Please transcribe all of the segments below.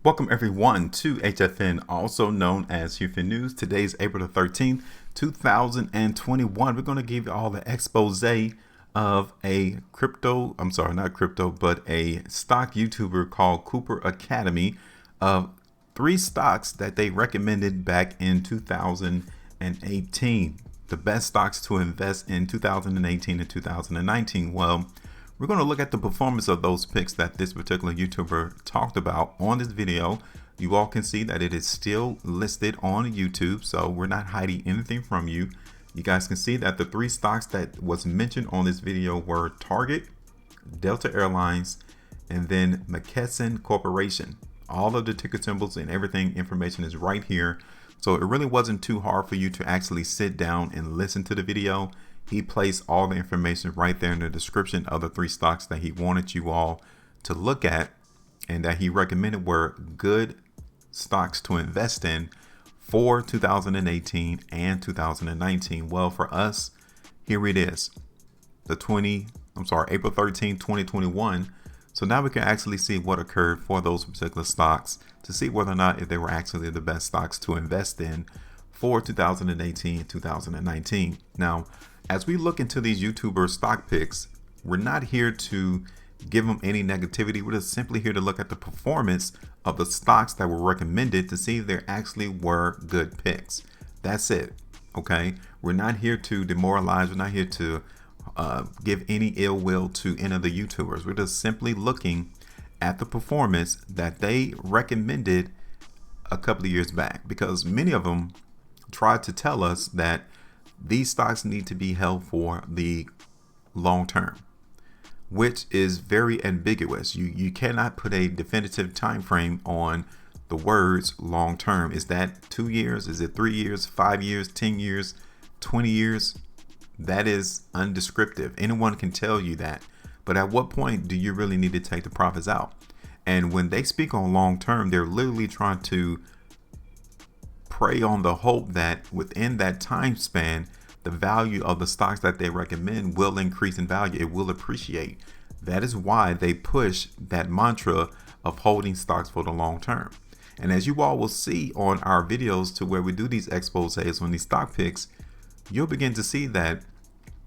Welcome everyone to HFN, also known as HueFin News. Today is April the 13th, 2021. We're going to give you all the expose of a a stock YouTuber called Cooper Academy of 3 stocks that they recommended back in 2018. The best stocks to invest in 2018 and 2019. Well, we're going to look at the performance of those picks that this particular YouTuber talked about on this video. You all can see that it is still listed on YouTube, so we're not hiding anything from you. You guys can see that the 3 stocks that was mentioned on this video were Target, Delta Airlines, and then McKesson Corporation. All of the ticker symbols and everything information is right here. So it really wasn't too hard for you to actually sit down and listen to the video. He placed all the information right there in the description of the 3 stocks that he wanted you all to look at and that he recommended were good stocks to invest in for 2018 and 2019. Well, for us, here it is, April 13, 2021. So now we can actually see what occurred for those particular stocks to see whether or not if they were actually the best stocks to invest in for 2018 and 2019. Now, as we look into these YouTuber stock picks, we're not here to give them any negativity. We're just simply here to look at the performance of the stocks that were recommended to see if there actually were good picks. That's it. Okay. We're not here to demoralize. We're not here to give any ill will to any of the YouTubers. We're just simply looking at the performance that they recommended a couple of years back, because many of them tried to tell us that these stocks need to be held for the long term, which is very ambiguous. You cannot put a definitive time frame on the words long term. Is that 2 years? Is it 3 years, 5 years, 10 years, 20 years? That is undescriptive. Anyone can tell you that. But at what point do you really need to take the profits out? And when they speak on long term, they're literally trying to prey on the hope that within that time span, the value of the stocks that they recommend will increase in value. It will appreciate. That is why they push that mantra of holding stocks for the long term. And as you all will see on our videos to where we do these exposés on these stock picks, you'll begin to see that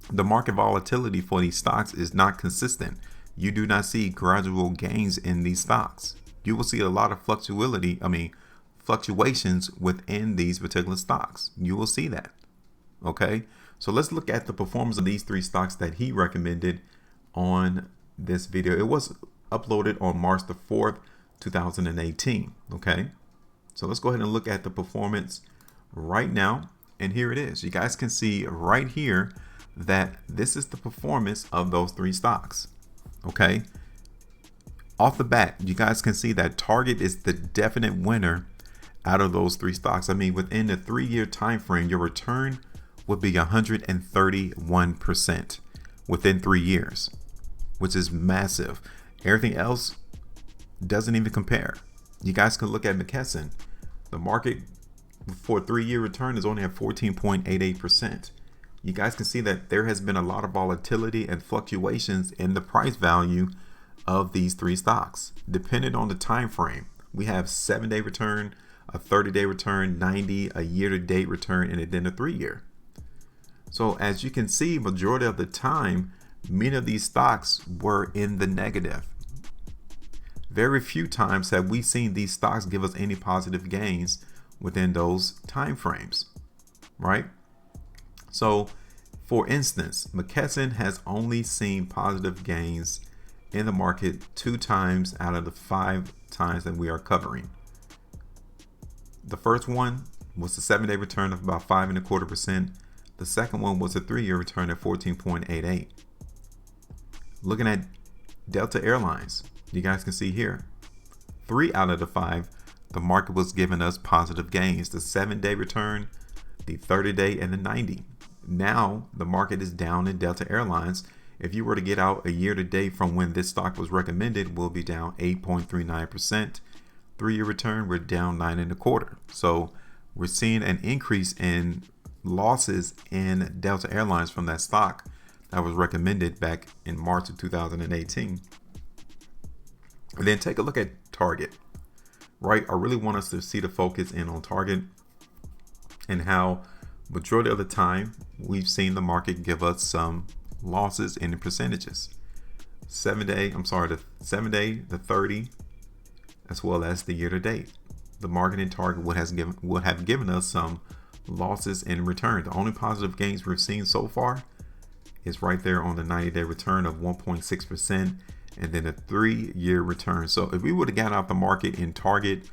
the market volatility for these stocks is not consistent. You do not see gradual gains in these stocks. You will see a lot of fluctuations within these particular stocks. You will see that. Okay, so let's look at the performance of these 3 stocks that he recommended on this video. It was uploaded on March the 4th, 2018. Okay, so let's go ahead and look at the performance right now. And here it is. You guys can see right here that this is the performance of those 3 stocks. Okay, off the bat, you guys can see that Target is the definite winner out of those 3 stocks. I mean, within the 3-year time frame, your return would be 131% within 3 years, which is massive. Everything else doesn't even compare. You guys can look at McKesson. The market for a 3-year return is only at 14.88%. You guys can see that there has been a lot of volatility and fluctuations in the price value of these 3 stocks, depending on the time frame. We have 7-day return, a 30-day return, 90, a year-to-date return, and then a 3-year. So as you can see, majority of the time, many of these stocks were in the negative. Very few times have we seen these stocks give us any positive gains within those time frames, right? So for instance, McKesson has only seen positive gains in the market 2 times out of the 5 times that we are covering. The first one was the 7-day return of about 5.25%. The second one was a 3-year return at 14.88. Looking at Delta Airlines, you guys can see here, 3 out of the 5, the market was giving us positive gains. The 7-day return, the 30-day, and the 90. Now the market is down in Delta Airlines. If you were to get out a year to date from when this stock was recommended, we'll be down 8.39%. 3-year return, we're down 9.25. So we're seeing an increase in losses in Delta Airlines from that stock that was recommended back in March of 2018. And then take a look at Target. right? I really want us to see the focus in on Target and how majority of the time we've seen the market give us some losses in the percentages. The 7 day, the 30, as well as the year to date. The market in Target would have given us some losses in return. The only positive gains we've seen so far is right there on the 90-day return of 1.6%, and then a 3-year return. So if we would have got out the market in Target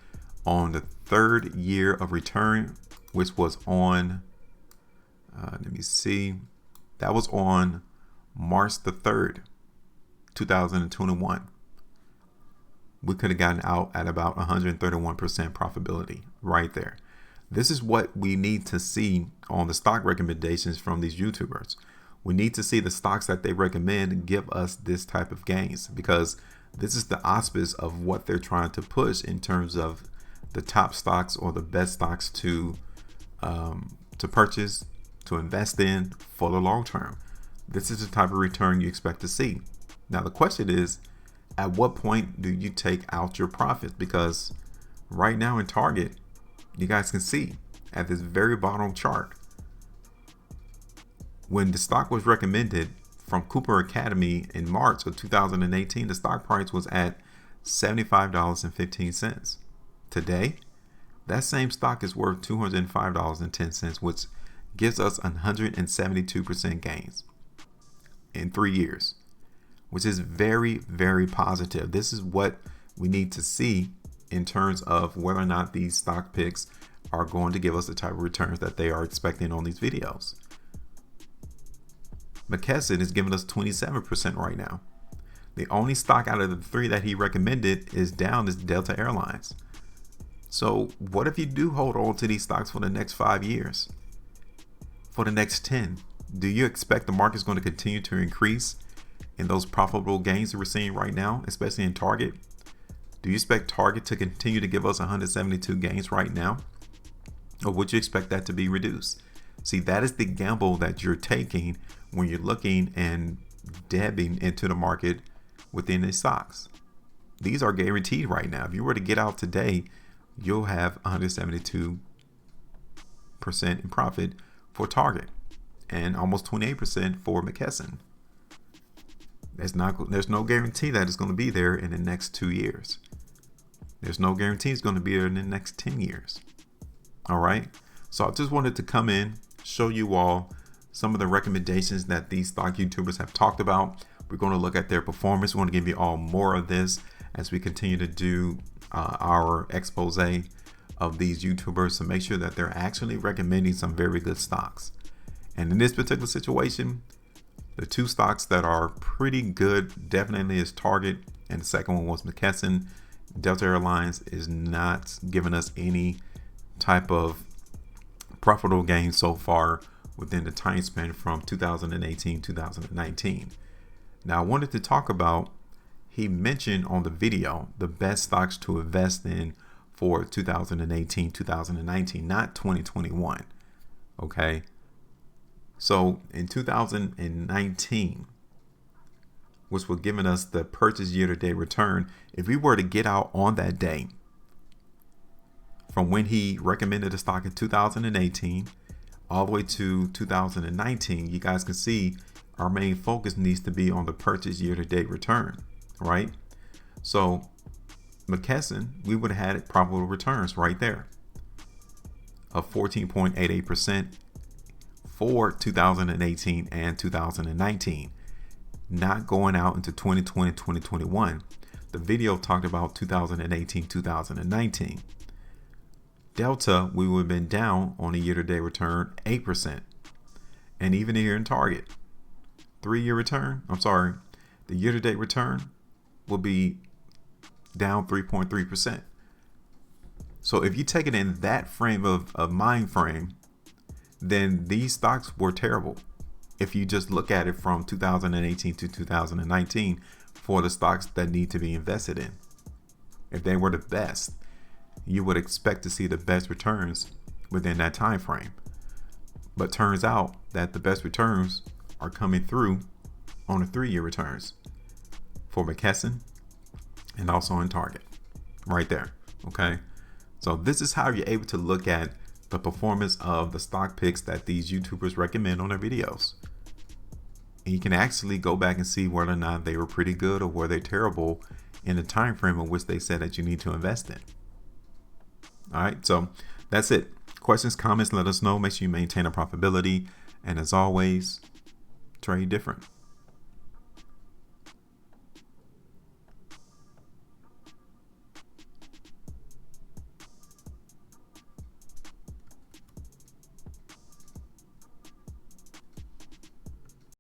on the 3rd year of return, which was on, that was on March the 3rd, 2021. We could have gotten out at about 131% profitability right there. This is what we need to see on the stock recommendations from these YouTubers. We need to see the stocks that they recommend give us this type of gains, because this is the auspice of what they're trying to push in terms of the top stocks or the best stocks to purchase, to invest in for the long term. This is the type of return you expect to see. Now the question is, at what point do you take out your profits? Because right now in Target, you guys can see at this very bottom chart, when the stock was recommended from Cooper Academy in March of 2018, the stock price was at $75.15. Today, that same stock is worth $205.10, which gives us 172% gains in 3 years, which is very, very positive. This is what we need to see in terms of whether or not these stock picks are going to give us the type of returns that they are expecting on these videos. McKesson is giving us 27% right now. The only stock out of the 3 that he recommended is down is Delta Airlines. So what if you do hold on to these stocks for the next 5 years? For the next 10? Do you expect the market's going to continue to increase in those profitable gains that we're seeing right now, especially in Target? Do you expect Target to continue to give us 172 gains right now? Or would you expect that to be reduced? See, that is the gamble that you're taking when you're looking and dabbing into the market within the stocks. These are guaranteed right now. If you were to get out today, you'll have 172% in profit for Target and almost 28% for McKesson. There's no guarantee that it's going to be there in the next 2 years. There's no guarantee it's going to be there in the next 10 years. All right. So I just wanted to come in, show you all some of the recommendations that these stock YouTubers have talked about. We're going to look at their performance. We want to give you all more of this as we continue to do our expose of these YouTubers, to make sure that they're actually recommending some very good stocks. And in this particular situation, the 2 stocks that are pretty good definitely is Target, and the second one was McKesson. Delta Airlines is not giving us any type of profitable gain so far within the time span from 2018-2019. Now I wanted to talk about, he mentioned on the video, the best stocks to invest in for 2018-2019, not 2021. Okay. So in 2019, which was giving us the purchase year-to-date return, if we were to get out on that day, from when he recommended the stock in 2018 all the way to 2019, you guys can see our main focus needs to be on the purchase year-to-date return, right? So McKesson, we would have had profitable returns right there of 14.88% for 2018 and 2019, not going out into 2020, 2021. The video talked about 2018, 2019. Delta, we would have been down on a year-to-date return 8%. And even here in Target, the year-to-date return will be down 3.3%. So if you take it in that frame of mind frame, then these stocks were terrible. If you just look at it from 2018 to 2019 for the stocks that need to be invested in, if they were the best, you would expect to see the best returns within that time frame. But turns out that the best returns are coming through on the 3-year returns for McKesson and also in Target right there. Okay, so this is how you're able to look at the performance of the stock picks that these YouTubers recommend on their videos. And you can actually go back and see whether or not they were pretty good or were they terrible in the time frame in which they said that you need to invest in. All right, so that's it. Questions, comments, let us know. Make sure you maintain a profitability. And as always, trade different.